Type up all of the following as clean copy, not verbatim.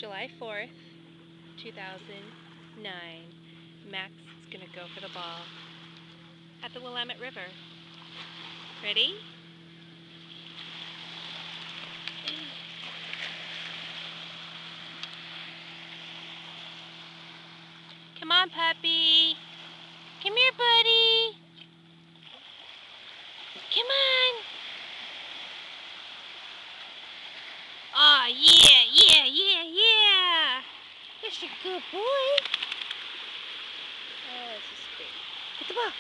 July 4th, 2009. Max is going to go for the ball at the Willamette River. Ready? Come on, puppy. Come here, buddy. Come on. Aw, yeah. That's a good boy. Oh, this is great. Get the ball.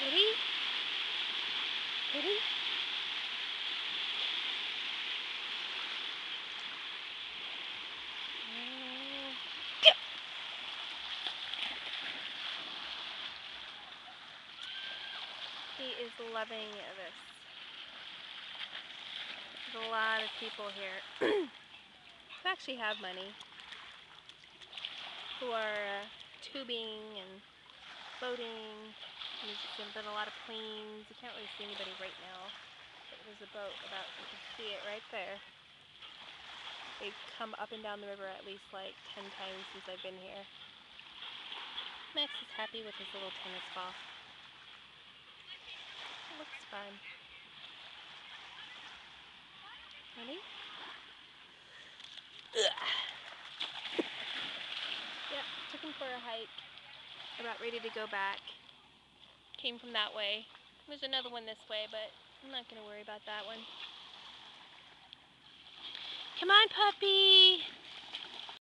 Ready? Ready? Go! He is loving this. There's a lot of people here who actually have money, who are tubing and boating. There's been a lot of planes. You can't really see anybody right now. But there's a boat about, you can see it right there. They've come up and down the river at least like 10 times since I've been here. Max is happy with his little tennis ball. It looks fun. Ready? Yep, took him for a hike. About ready to go back. Came from that way. There's another one this way, but I'm not going to worry about that one. Come on, puppy!